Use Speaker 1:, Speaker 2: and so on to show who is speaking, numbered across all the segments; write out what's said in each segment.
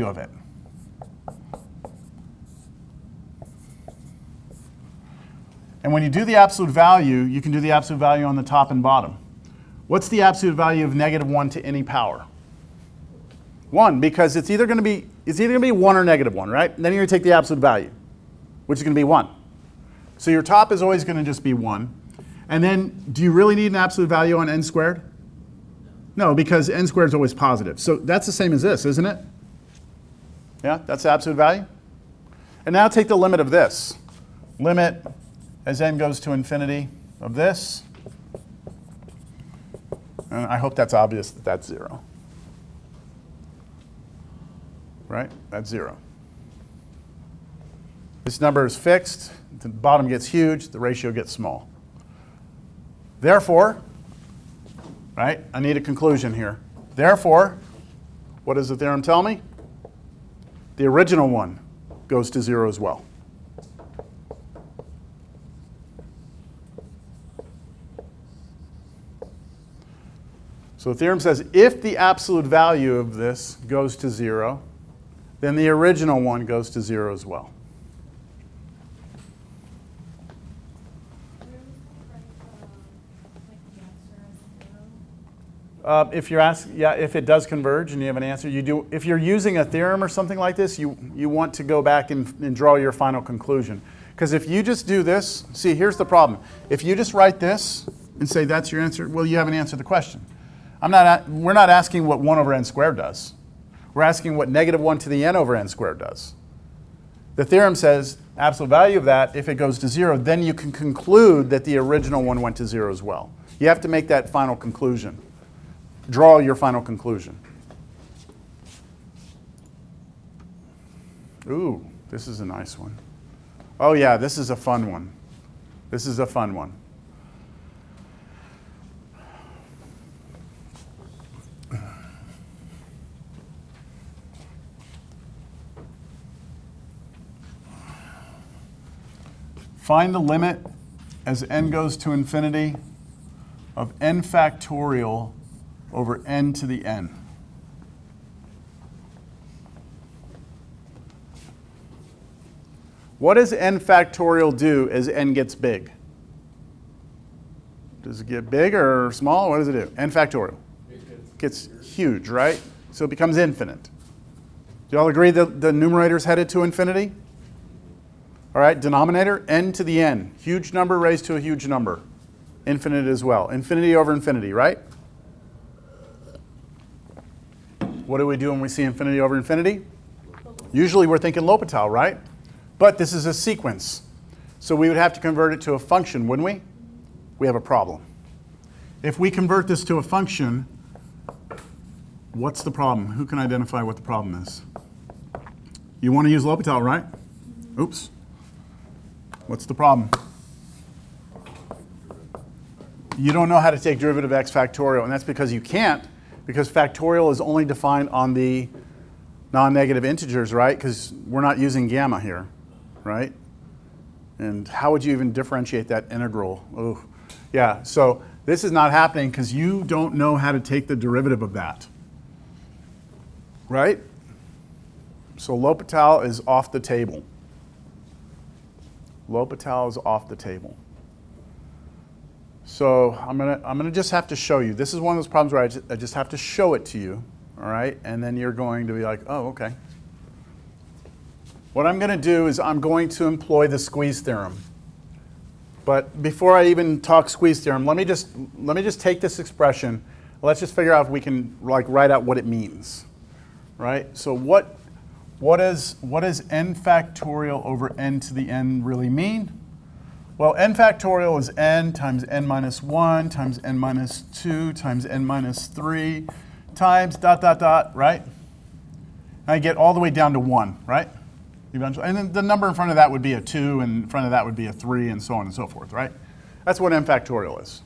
Speaker 1: of it. And when you do the absolute value, you can do the absolute value on the top and bottom. What's the absolute value of -1 to any power? 1, because it's either going to be 1 or -1, right? And then you're going to take the absolute value, which is going to be 1. So your top is always going to just be 1. And then, do you really need an absolute value on n squared? No, because n squared is always positive. So that's the same as this, isn't it? Yeah, that's the absolute value. And now take the limit of this. Limit as n goes to infinity of this. And I hope that's obvious that that's 0. Right? That's 0. This number is fixed. The bottom gets huge. The ratio gets small. Therefore, right, I need a conclusion here. Therefore, what does the theorem tell me? The original one goes to 0 as well. So the theorem says if the absolute value of this goes to 0, then the original one goes to 0 as well. If you're asking, yeah, if it does converge and you have an answer, you do. If you're using a theorem or something like this, you want to go back and draw your final conclusion. Because if you just do this, see, here's the problem. If you just write this and say that's your answer, well, you haven't answered the question. We're not asking what 1 over n squared does. We're asking what -1 to the n over n squared does. The theorem says absolute value of that, if it goes to 0, then you can conclude that the original one went to 0 as well. You have to make that final conclusion. Draw your final conclusion. Ooh, this is a nice one. Oh yeah, this is a fun one. This is a fun one. Find the limit as n goes to infinity of n factorial over n to the n. What does n factorial do as n gets big? Does it get big or small? What does it do? N factorial. It gets huge, right? So it becomes infinite. Do you all agree that the numerator is headed to infinity? All right, denominator, n to the n. Huge number raised to a huge number. Infinite as well. Infinity over infinity, right? What do we do when we see infinity over infinity? Usually we're thinking L'Hopital, right? But this is a sequence. So we would have to convert it to a function, wouldn't we? We have a problem. If we convert this to a function, what's the problem? Who can identify what the problem is? You want to use L'Hopital, right? Oops. What's the problem? You don't know how to take derivative of x factorial, and that's because you can't, because factorial is only defined on the non-negative integers, right? Because we're not using gamma here, right? And how would you even differentiate that integral? Oh, yeah, so this is not happening because you don't know how to take the derivative of that, right? So L'Hopital is off the table. L'Hopital is off the table. So I'm gonna just have to show you. This is one of those problems where I just have to show it to you, all right? And then you're going to be like, oh, okay. What I'm going to do is I'm going to employ the squeeze theorem. But before I even talk squeeze theorem, let me just take this expression. Let's just figure out if we can write out what it means, right? So what does n factorial over n to the n really mean? Well, n factorial is n times n minus 1 times n minus 2 times n minus 3 times ... right? And I get all the way down to 1, right? Eventually. And then the number in front of that would be a 2, and in front of that would be a 3, and so on and so forth, right? That's what n factorial is.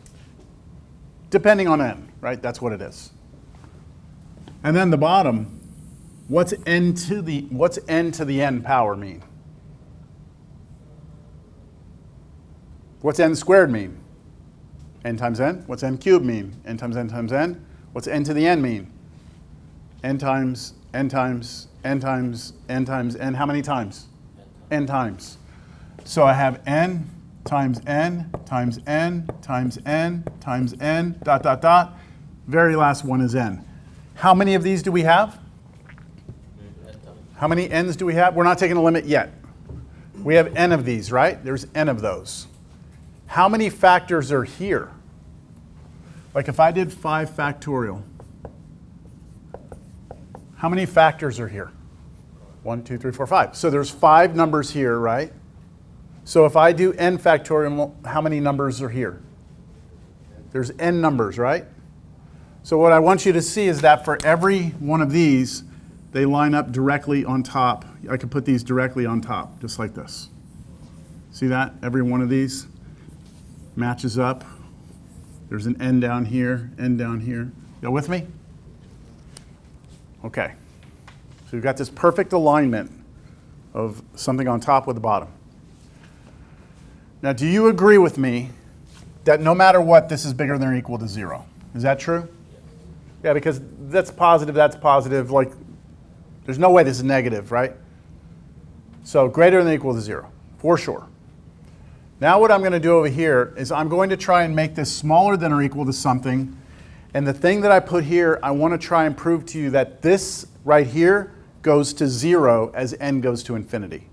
Speaker 1: Depending on n, right? That's what it is. And then the bottom, what's n to the n power mean? What's n squared mean? N times n. What's n cubed mean? N times n times n. What's n to the n mean? N times n times, n times, n times, n. How many times? N times. So I have n times n times n times n times n, dot, dot, dot. Very last one is n. How many of these do we have? How many n's do we have? We're not taking a limit yet. We have n of these, right? There's n of those. How many factors are here? Like if I did 5 factorial, how many factors are here? 1, 2, 3, 4, 5. So there's 5 numbers here, right? So if I do n factorial, how many numbers are here? There's n numbers, right? So what I want you to see is that for every one of these, they line up directly on top. I could put these directly on top, just like this. See that? Every one of these matches up. There's an n down here, n down here. You with me? Okay. So you've got this perfect alignment of something on top with the bottom. Now, do you agree with me that no matter what, this is bigger than or equal to 0? Is that true? Yeah, because that's positive. Like, there's no way this is negative, right? So greater than or equal to 0, for sure. Now what I'm going to do over here is I'm going to try and make this smaller than or equal to something. And the thing that I put here, I want to try and prove to you that this right here goes to 0 as n goes to infinity.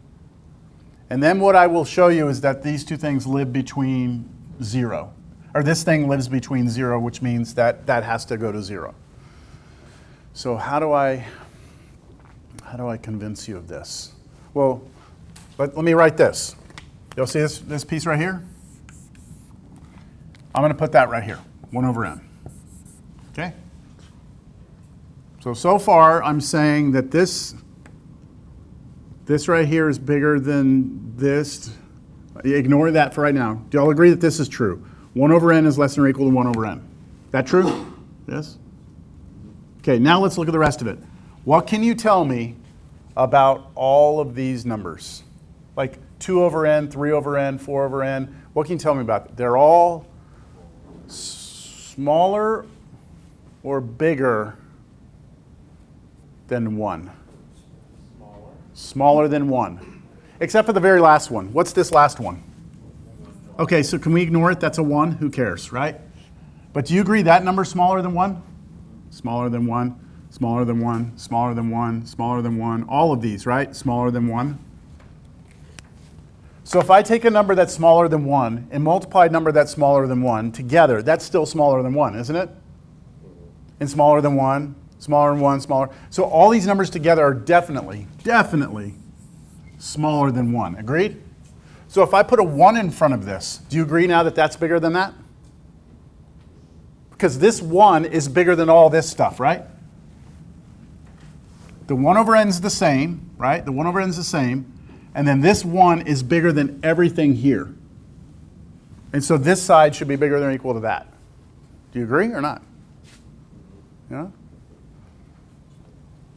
Speaker 1: And then what I will show you is that these two things live between 0. Or this thing lives between 0, which means that that has to go to 0. So how do I convince you of this? Well, let me write this. You'll see this piece right here? I'm going to put that right here, 1 over n. Okay? So far, I'm saying that this right here is bigger than this. Ignore that for right now. Do y'all agree that this is true? 1 over n is less than or equal to 1 over n. That true? Yes? Okay, now let's look at the rest of it. What can you tell me about all of these numbers? Like 2 over n, 3 over n, 4 over n. What can you tell me about them? They're all smaller or bigger than 1? Smaller than 1. Except for the very last one. What's this last one? Okay, so can we ignore it? That's a 1. Who cares, right? But do you agree that number's smaller than 1? Smaller than 1, smaller than 1, smaller than 1, smaller than 1. All of these, right? Smaller than 1. So if I take a number that's smaller than 1 and multiply a number that's smaller than 1 together, that's still smaller than 1, isn't it? And smaller than 1, smaller than 1, smaller. So all these numbers together are definitely smaller than 1. Agreed? So if I put a 1 in front of this, do you agree now that that's bigger than that? Because this 1 is bigger than all this stuff, right? The 1 over n is the same, right? The 1 over n is the same. And then this 1 is bigger than everything here. And so this side should be bigger than or equal to that. Do you agree or not? Yeah?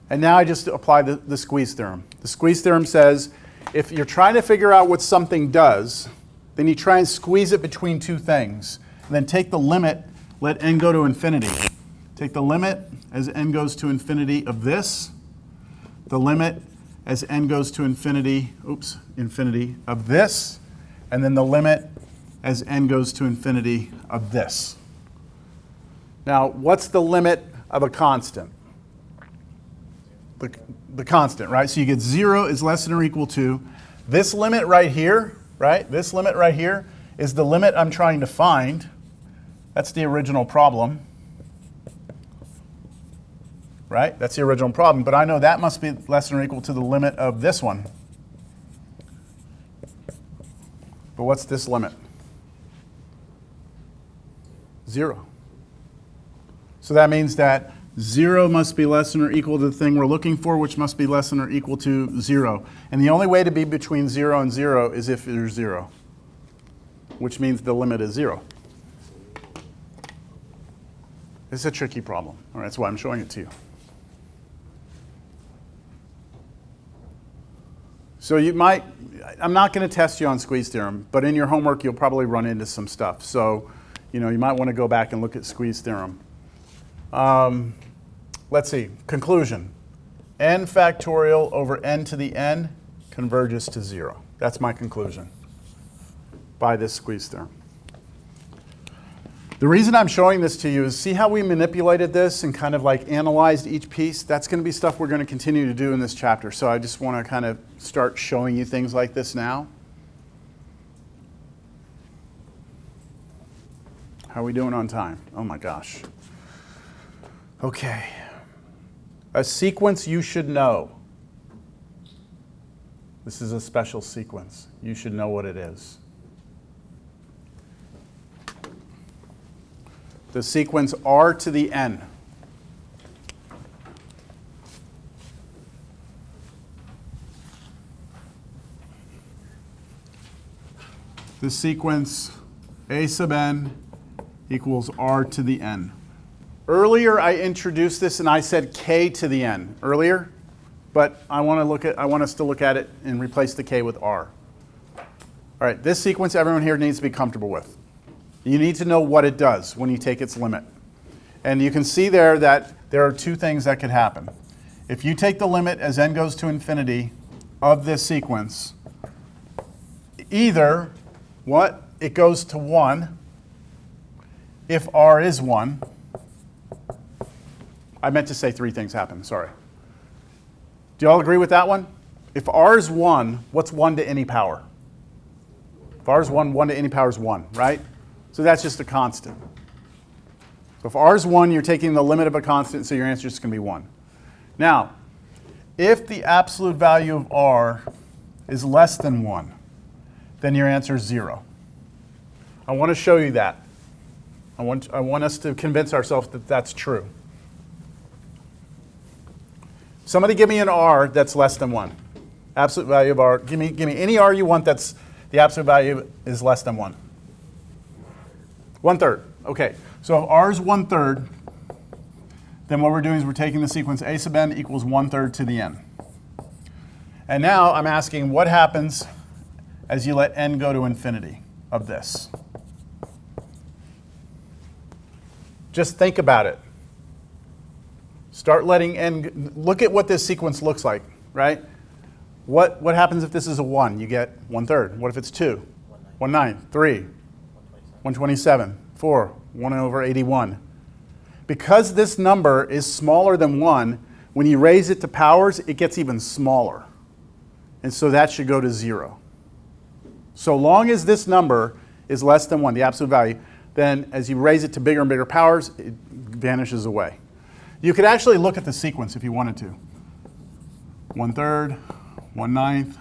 Speaker 1: And now I just apply the squeeze theorem. The squeeze theorem says if you're trying to figure out what something does, then you try and squeeze it between two things. And then take the limit, let n go to infinity. Take the limit as n goes to infinity of this, the limit as n goes to infinity, infinity of this, and then the limit as n goes to infinity of this. Now, what's the limit of a constant? The constant, right? So you get 0 is less than or equal to. This limit right here, right? This limit right here is the limit I'm trying to find. That's the original problem. Right? That's the original problem. But I know that must be less than or equal to the limit of this one. But what's this limit? 0. So that means that 0 must be less than or equal to the thing we're looking for, which must be less than or equal to 0. And the only way to be between 0 and 0 is if there's 0, which means the limit is 0. It's a tricky problem. All right, that's why I'm showing it to you. So you might, I'm not going to test you on squeeze theorem, but in your homework you'll probably run into some stuff. So, you might want to go back and look at squeeze theorem. Let's see, conclusion. n factorial over n to the n converges to 0. That's my conclusion by this squeeze theorem. The reason I'm showing this to you is see how we manipulated this and kind of like analyzed each piece? That's going to be stuff we're going to continue to do in this chapter. So I just want to kind of start showing you things like this now. How are we doing on time? Oh my gosh. Okay. A sequence you should know. This is a special sequence. You should know what it is. The sequence r to the n. The sequence a sub n equals r to the n. Earlier I introduced this and I said k to the n earlier, but I want us to look at it and replace the k with r. All right, this sequence everyone here needs to be comfortable with. You need to know what it does when you take its limit. And you can see there that there are two things that could happen. If you take the limit as n goes to infinity of this sequence, either what? It goes to 1 if r is 1. I meant to say three things happen, sorry. Do you all agree with that one? If r is 1, what's 1 to any power? If r is 1, 1 to any power is 1, right? So that's just a constant. So if r is 1, you're taking the limit of a constant, so your answer is going to be 1. Now, if the absolute value of r is less than 1, then your answer is 0. I want to show you that. I want us to convince ourselves that that's true. Somebody give me an r that's less than 1. Absolute value of r. Give me any r you want that's the absolute value is less than 1. 1/3. Okay. So if r is 1/3, then what we're doing is we're taking the sequence a sub n equals 1/3 to the n. And now I'm asking what happens as you let n go to infinity of this. Just think about it. Start letting n, look at what this sequence looks like, right? What happens if this is a 1? You get 1/3. What if it's 2? 1/9. 3. 127. 4. 1 over 81. Because this number is smaller than 1, when you raise it to powers, it gets even smaller. And so that should go to 0. So long as this number is less than 1, the absolute value, then as you raise it to bigger and bigger powers, it vanishes away. You could actually look at the sequence if you wanted to. 1/3, 1/9,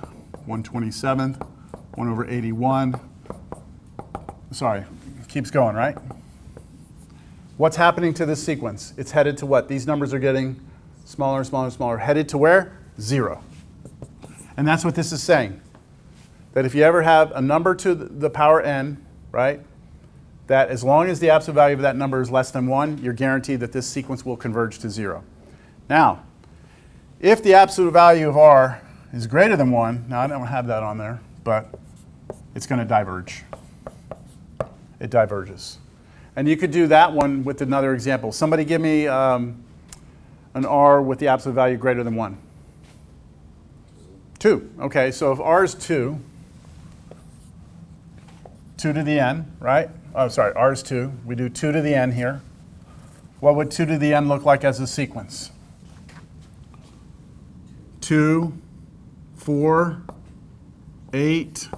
Speaker 1: 1/27, 1 over 81. Sorry, it keeps going, right? What's happening to this sequence? It's headed to what? These numbers are getting smaller and smaller and smaller. Headed to where? 0. And that's what this is saying. That if you ever have a number to the power n, right, that as long as the absolute value of that number is less than 1, you're guaranteed that this sequence will converge to 0. Now, if the absolute value of r is greater than 1, now I don't have that on there, but it's going to diverge. It diverges. And you could do that one with another example. Somebody give me an r with the absolute value greater than 1. 2. Okay, so if r is 2, 2 to the n, right? Oh, sorry, r is 2. We do 2 to the n here. What would 2 to the n look like as a sequence? 2, 4, 8,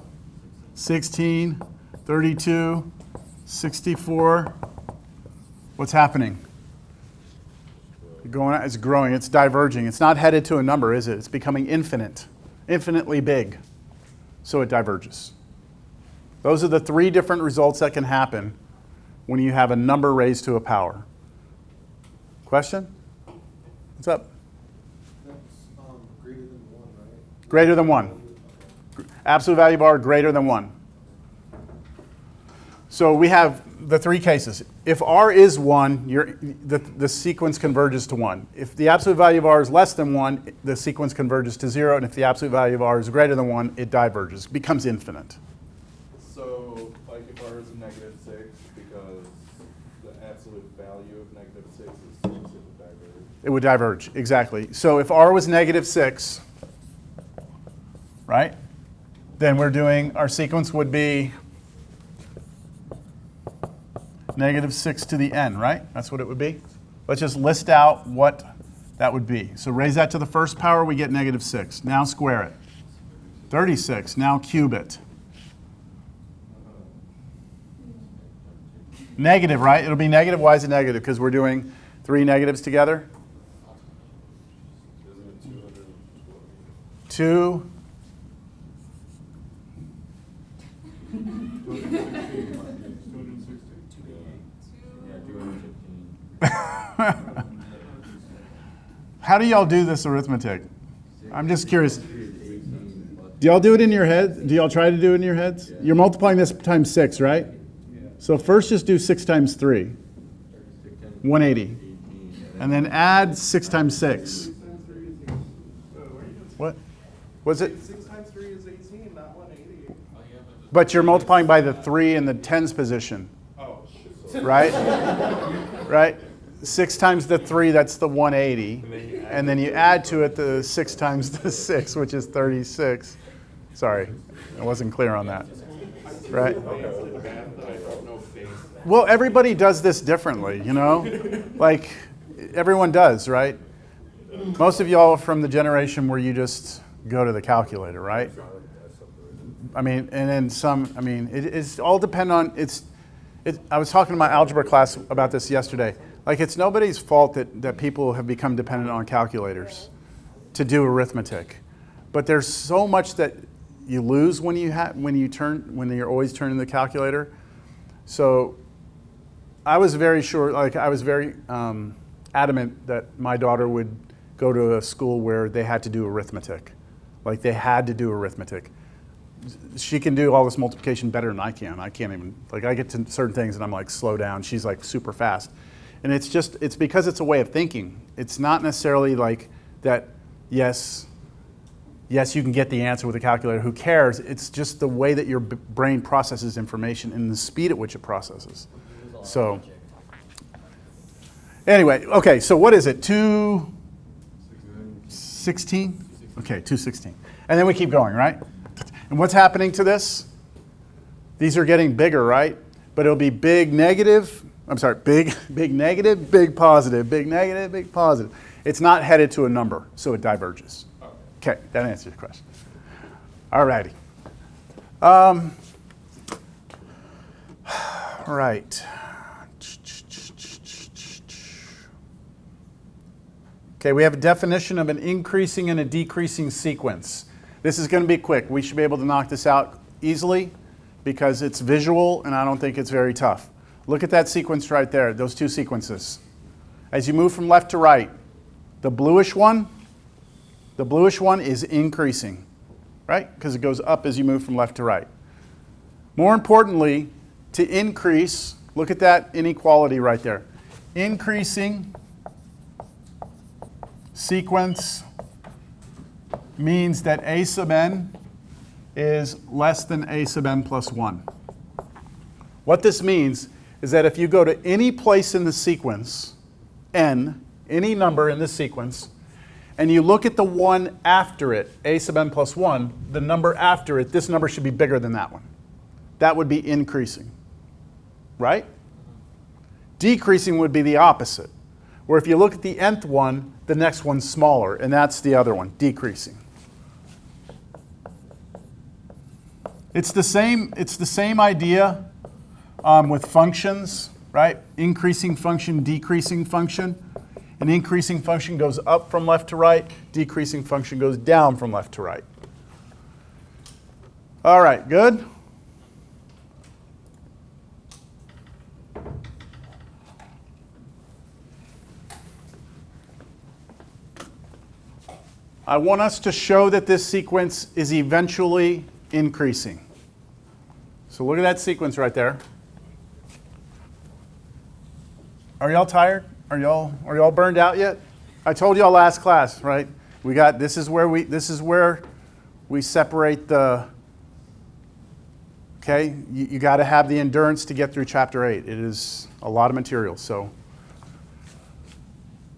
Speaker 1: 16, 32, 64. What's happening? It's growing, it's diverging. It's not headed to a number, is it? It's becoming infinite, infinitely big. So it diverges. Those are the three different results that can happen when you have a number raised to a power. Question? What's up?
Speaker 2: That's greater than 1, right?
Speaker 1: Greater than 1. Absolute value of r greater than 1. So we have the three cases. If r is 1, the sequence converges to 1. If the absolute value of r is less than 1, the sequence converges to 0. And if the absolute value of r is greater than 1, it diverges, becomes infinite.
Speaker 2: So, like if r is a -6, because the absolute value of -6 is 6, it would diverge.
Speaker 1: It would diverge, exactly. So if r was negative 6, right, then we're doing, our sequence would be negative 6 to the n, right? That's what it would be. Let's just list out what that would be. So raise that to the first power, we get negative 6. Now square it. 36. Now cube it. Negative, right? It'll be negative. Why is it negative? Because we're doing 3 negatives together. 2. How do y'all do this arithmetic? I'm just curious. Do y'all do it in your head? Do y'all try to do it in your heads? You're multiplying this times 6, right? So first just do 6 times 3. 180. And then add 6 times 6. What? Was it?
Speaker 2: 6 times 3 is 18, not 180.
Speaker 1: But you're multiplying by the 3 in the tens position.
Speaker 2: Oh, shit.
Speaker 1: Right? Right? 6 times the 3, that's the 180. And then you add to it the 6 times the 6, which is 36. Sorry, I wasn't clear on that. Right? Well, everybody does this differently, you know? Like, everyone does, right? Most of y'all are from the generation where you just go to the calculator, right? I mean, and then some, I mean, it's all depend on, I was talking to my algebra class about this yesterday. Like, it's nobody's fault that people have become dependent on calculators to do arithmetic. But there's so much that you lose when you're always turning the calculator. So I was very sure, like I was very adamant that my daughter would go to a school where they had to do arithmetic. Like they had to do arithmetic. She can do all this multiplication better than I can. I can't even, like I get to certain things and I'm like, slow down. She's like super fast. And it's because it's a way of thinking. It's not necessarily like that, yes, you can get the answer with a calculator. Who cares? It's just the way that your brain processes information and the speed at which it processes. So, anyway, okay, so what is it? 216? Okay, 216. And then we keep going, right? And what's happening to this? These are getting bigger, right? But it'll be big negative, big negative, big positive, big negative, big positive. It's not headed to a number, so it diverges. Okay, that answers your question. All righty. All right. Okay, we have a definition of an increasing and a decreasing sequence. This is going to be quick. We should be able to knock this out easily because it's visual and I don't think it's very tough. Look at that sequence right there, those two sequences. As you move from left to right, the bluish one is increasing, right? Because it goes up as you move from left to right. More importantly, to increase, look at that inequality right there. Increasing sequence means that a sub n is less than a sub n plus 1. What this means is that if you go to any place in the sequence, n, any number in the sequence, and you look at the one after it, a sub n plus 1, the number after it, this number should be bigger than that one. That would be increasing, right? Decreasing would be the opposite, where if you look at the nth one, the next one's smaller, and that's the other one, decreasing. It's the same idea with functions, right? Increasing function, decreasing function. An increasing function goes up from left to right. Decreasing function goes down from left to right. All right, good? I want us to show that this sequence is eventually increasing. So look at that sequence right there. Are y'all tired? Are y'all burned out yet? I told y'all last class, right? This is where we separate the, okay? You got to have the endurance to get through chapter 8. It is a lot of material, so.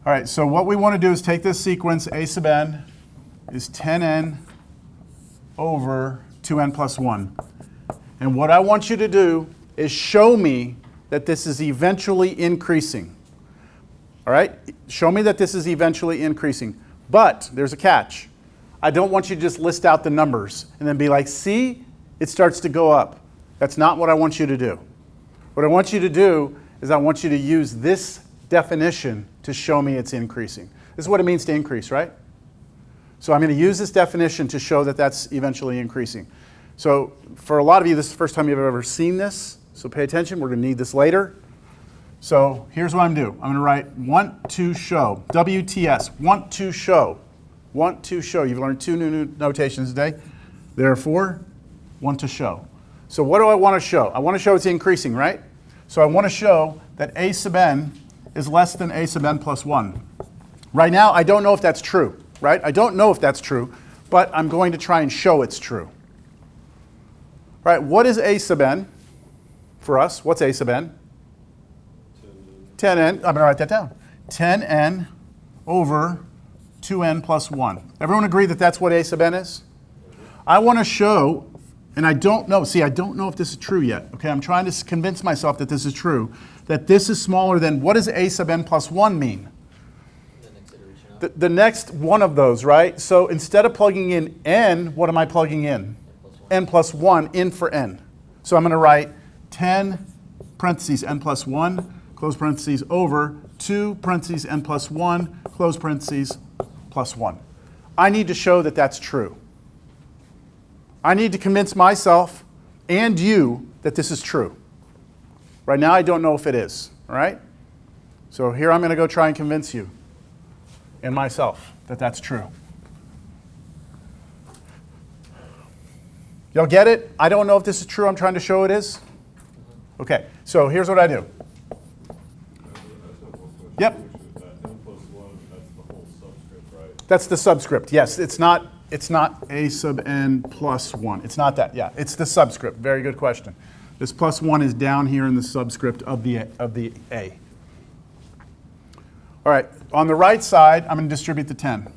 Speaker 1: All right, so what we want to do is take this sequence, a sub n is 10n over 2n plus 1. And what I want you to do is show me that this is eventually increasing. All right? Show me that this is eventually increasing. But there's a catch. I don't want you to just list out the numbers and then be like, see, it starts to go up. That's not what I want you to do. What I want you to do is I want you to use this definition to show me it's increasing. This is what it means to increase, right? So I'm going to use this definition to show that that's eventually increasing. So for a lot of you, this is the first time you've ever seen this, so pay attention. We're going to need this later. So here's what I'm going to do. I'm going to write want to show, WTS, want to show, want to show. You've learned two new notations today. Therefore, want to show. So what do I want to show? I want to show it's increasing, right? So I want to show that a sub n is less than a sub n plus 1. Right now, I don't know if that's true, right? I don't know if that's true, but I'm going to try and show it's true. All right, what is a sub n for us? What's a sub n? 10n. I'm going to write that down. 10n over 2n plus 1. Everyone agree that that's what a sub n is? I want to show, and I don't know. See, I don't know if this is true yet. Okay, I'm trying to convince myself that this is true, that this is smaller than, what does a sub n plus 1 mean? The next one of those, right? So instead of plugging in n, what am I plugging in? N plus 1, in for n. So I'm going to write 10 parentheses n plus 1, close parentheses, over 2 parentheses n plus 1, close parentheses, plus 1. I need to show that that's true. I need to convince myself and you that this is true. Right now, I don't know if it is, all right? So here I'm going to go try and convince you and myself that that's true. Y'all get it? I don't know if this is true. I'm trying to show it is. Okay, so here's what I do. Yep. That's the subscript. Yes, it's not a sub n plus 1. It's not that. Yeah, it's the subscript. Very good question. This plus 1 is down here in the subscript of the a. All right, on the right side, I'm going to distribute the 10.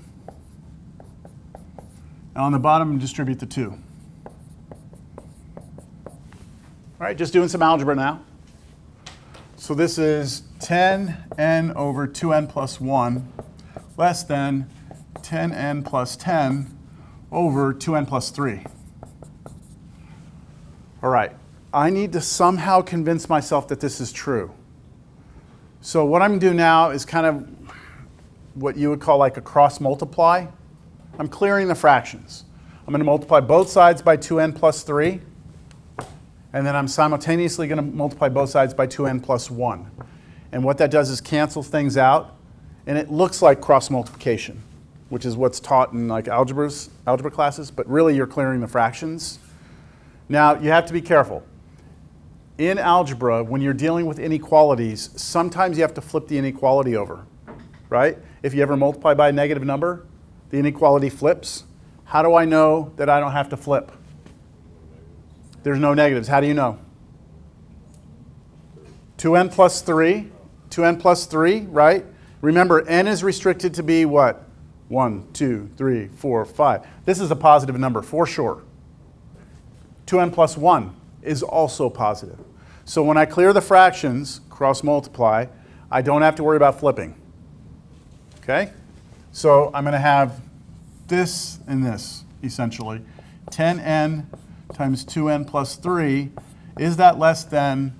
Speaker 1: And on the bottom, I'm going to distribute the 2. All right, just doing some algebra now. So this is 10n over 2n plus 1 less than 10n plus 10 over 2n plus 3. All right, I need to somehow convince myself that this is true. So what I'm going to do now is kind of what you would call like a cross multiply. I'm clearing the fractions. I'm going to multiply both sides by 2n plus 3. And then I'm simultaneously going to multiply both sides by 2n plus 1. And what that does is cancel things out. And it looks like cross multiplication, which is what's taught in like algebra classes. But really, you're clearing the fractions. Now, you have to be careful. In algebra, when you're dealing with inequalities, sometimes you have to flip the inequality over, right? If you ever multiply by a negative number, the inequality flips. How do I know that I don't have to flip? There's no negatives. How do you know? 2n plus 3. 2n plus 3, right? Remember, n is restricted to be what? 1, 2, 3, 4, 5. This is a positive number for sure. 2n plus 1 is also positive. So when I clear the fractions, cross multiply, I don't have to worry about flipping. Okay? So I'm going to have this and this, essentially. 10n times 2n plus 3, is that less than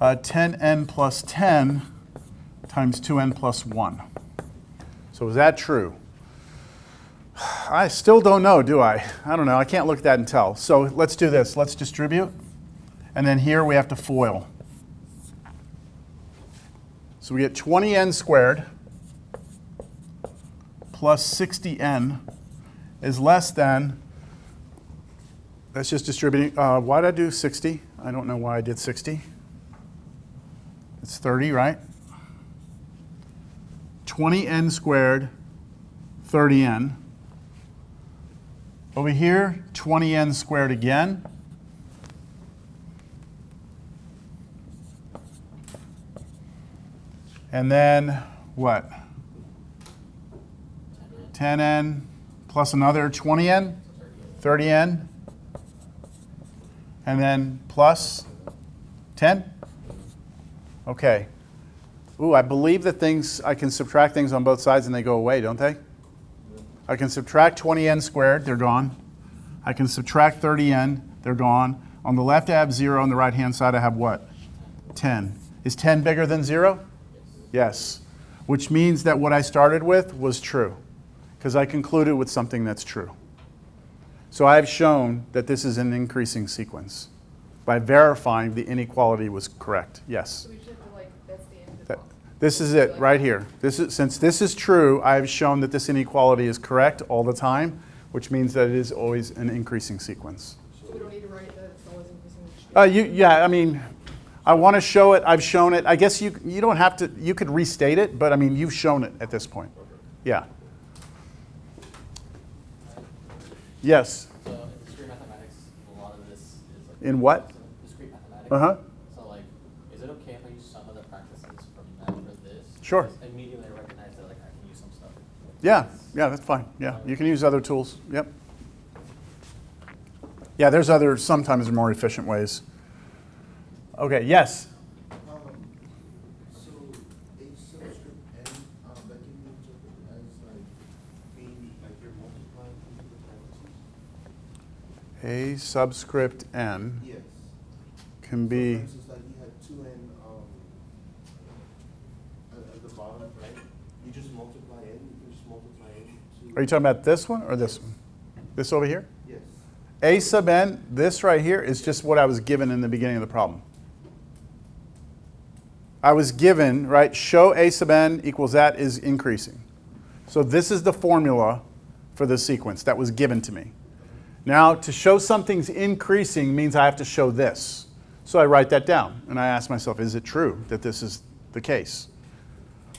Speaker 1: 10n plus 10 times 2n plus 1? So is that true? I still don't know, do I? I don't know. I can't look at that and tell. So let's do this. Let's distribute. And then here we have to FOIL. So we get 20n squared plus 60n is less than, that's just distributing. Why did I do 60? I don't know why I did 60. It's 30, right? 20n squared, 30n. Over here, 20n squared again. And then what? 10n plus another 20n, 30n, and then plus 10? Okay. Ooh, I believe that I can subtract things on both sides and they go away, don't they? I can subtract 20n squared, they're gone. I can subtract 30n, they're gone. On the left I have 0, on the right-hand side I have what? 10. Is 10 bigger than 0? Yes. Which means that what I started with was true, because I concluded with something that's true. So I've shown that this is an increasing sequence by verifying the inequality was correct. Yes?
Speaker 3: So we should have to, that's the end of the
Speaker 1: This is it right here. Since this is true, I've shown that this inequality is correct all the time, which means that it is always an increasing sequence.
Speaker 3: So we don't need to write that it's always increasing.
Speaker 1: Yeah, I mean, I want to show it. I've shown it. I guess you don't have to. You could restate it, but I mean, you've shown it at this point. Yeah. Yes.
Speaker 4: So in discrete mathematics, a lot of this is
Speaker 1: In what?
Speaker 4: discrete mathematics.
Speaker 1: Uh-huh.
Speaker 4: So is it okay if I use some of the practices from that for this?
Speaker 1: Sure.
Speaker 4: Because immediately I recognize that I can use some stuff.
Speaker 1: Yeah, that's fine. Yeah, you can use other tools. Yep. Yeah, there's sometimes more efficient ways. Okay, yes?
Speaker 2: So a subscript n, that can be interpreted as being you're multiplying into the parentheses?
Speaker 1: A subscript n
Speaker 2: Yes.
Speaker 1: can
Speaker 2: For
Speaker 1: be,
Speaker 2: instance, you had 2n at the bottom, right? You just multiply n, you can just multiply n to.
Speaker 1: are you talking about this one or this one? This over here?
Speaker 2: Yes.
Speaker 1: A sub n, this right here is just what I was given in the beginning of the problem. I was given, right, show a sub n equals that is increasing. So this is the formula for the sequence that was given to me. Now, to show something's increasing means I have to show this. So I write that down, and I ask myself, is it true that this is the case?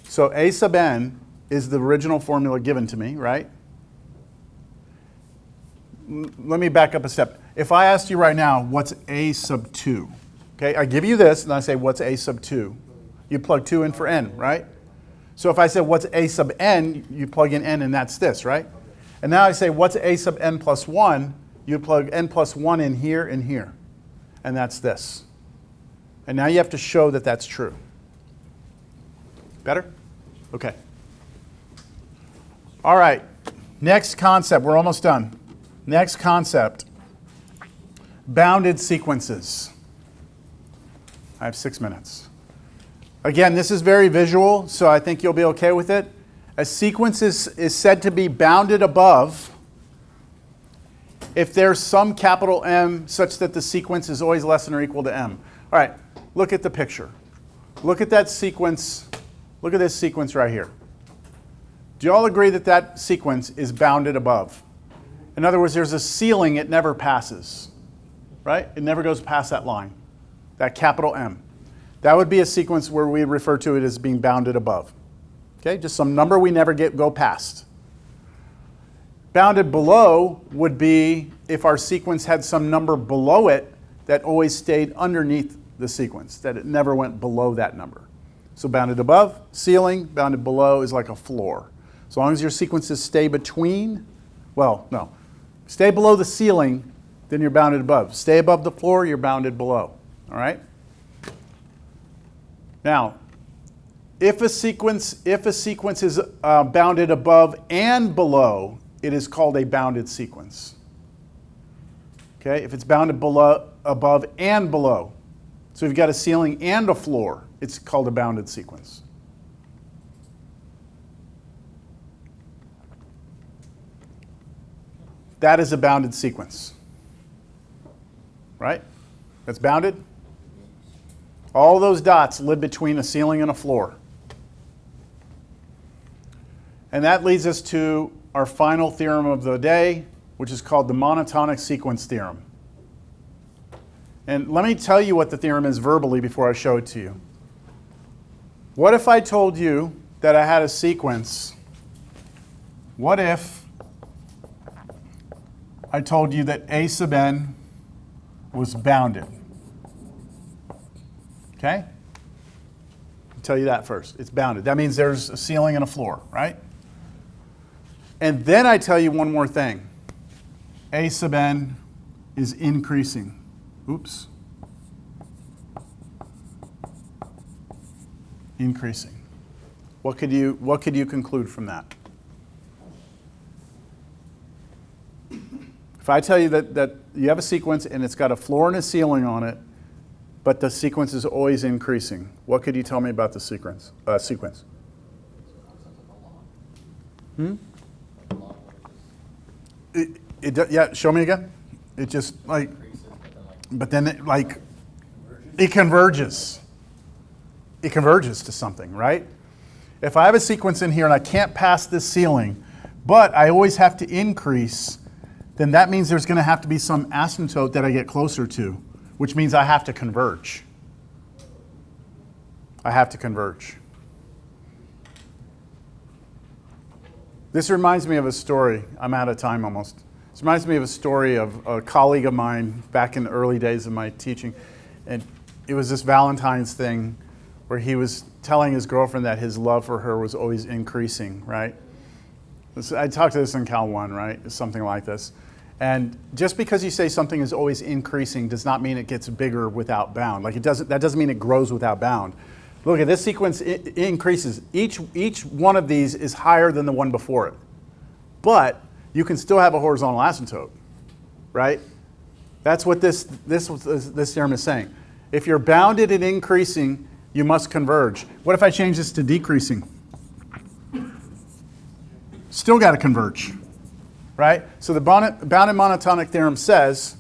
Speaker 1: So a sub n is the original formula given to me, right? Let me back up a step. If I asked you right now, what's a sub 2? Okay, I give you this, and I say, what's a sub 2? You plug 2 in for n, right? So if I said, what's a sub n, you plug in n, and that's this, right? And now I say, what's a sub n plus 1? You plug n plus 1 in here and here, and that's this. And now you have to show that that's true. Better? Okay. All right, next concept. We're almost done. Next concept, bounded sequences. I have 6 minutes. Again, this is very visual, so I think you'll be okay with it. A sequence is said to be bounded above if there's some capital M such that the sequence is always less than or equal to M. All right, look at the picture. Look at that sequence. Look at this sequence right here. Do you all agree that that sequence is bounded above? In other words, there's a ceiling it never passes, right? It never goes past that line, that capital M. That would be a sequence where we refer to it as being bounded above. Okay, just some number we never go past. Bounded below would be if our sequence had some number below it that always stayed underneath the sequence, that it never went below that number. So bounded above, ceiling, bounded below is like a floor. As long as your sequences stay between, well, no, stay below the ceiling, then you're bounded above. Stay above the floor, you're bounded below. All right? Now, if a sequence is bounded above and below, it is called a bounded sequence. Okay, if it's bounded below, above and below, so if you've got a ceiling and a floor, it's called a bounded sequence. That is a bounded sequence, right? That's bounded. All those dots live between a ceiling and a floor. And that leads us to our final theorem of the day, which is called the monotonic sequence theorem. And let me tell you what the theorem is verbally before I show it to you. What if I told you that I had a sequence? What if I told you that a sub n was bounded? Okay? I'll tell you that first. It's bounded. That means there's a ceiling and a floor, right? And then I tell you one more thing. A sub n is increasing. Oops. Increasing. What could you conclude from that? If I tell you that you have a sequence and it's got a floor and a ceiling on it, but the sequence is always increasing, what could you tell me about the sequence? Hmm? Yeah, show me again. It just like, but then it like, it converges. It converges to something, right? If I have a sequence in here and I can't pass this ceiling, but I always have to increase, then that means there's going to have to be some asymptote that I get closer to, which means I have to converge. I have to converge. This reminds me of a story. I'm out of time almost. This reminds me of a story of a colleague of mine back in the early days of my teaching. And it was this Valentine's thing where he was telling his girlfriend that his love for her was always increasing, right? I talked to this in Cal 1, right? Something like this. And just because you say something is always increasing does not mean it gets bigger without bound. Like that doesn't mean it grows without bound. Look at this sequence, it increases. Each one of these is higher than the one before it. But you can still have a horizontal asymptote, right? That's what this theorem is saying. If you're bounded and increasing, you must converge. What if I change this to decreasing? Still got to converge, right? So the bounded monotonic theorem says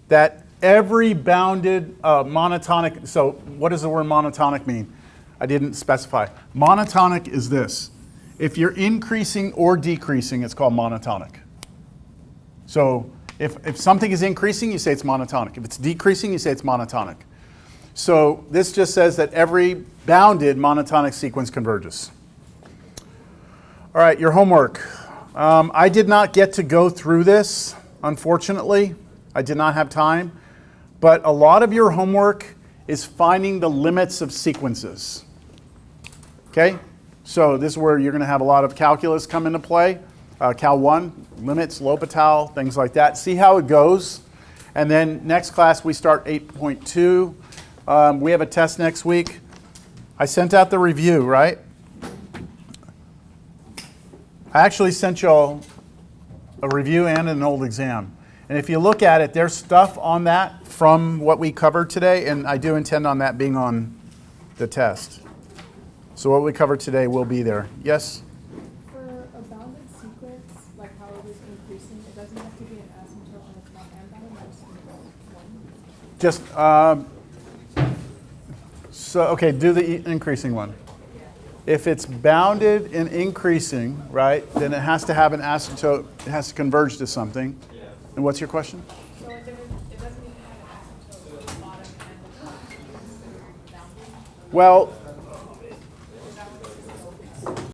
Speaker 1: that every bounded monotonic, so what does the word monotonic mean? I didn't specify. Monotonic is this. If you're increasing or decreasing, it's called monotonic. So if something is increasing, you say it's monotonic. If it's decreasing, you say it's monotonic. So this just says that every bounded monotonic sequence converges. All right, your homework. I did not get to go through this, unfortunately. I did not have time. But a lot of your homework is finding the limits of sequences. Okay? So this is where you're going to have a lot of calculus come into play. Cal 1, limits, L'Hopital, things like that. See how it goes. And then next class we start 8.2. We have a test next week. I sent out the review, right? I actually sent you all a review and an old exam. And if you look at it, there's stuff on that from what we covered today, and I do intend on that being on the test. So what we covered today will be there. Yes?
Speaker 3: For a bounded sequence, like how it is increasing, it doesn't have to be an asymptote on its not and bound, just one.
Speaker 1: So, okay, do the increasing one. If it's bounded and increasing, right, then it has to have an asymptote, it has to converge to something. And what's your question?
Speaker 3: So it doesn't even have an asymptote on the bottom and the top. It's considered bounded.
Speaker 1: Well,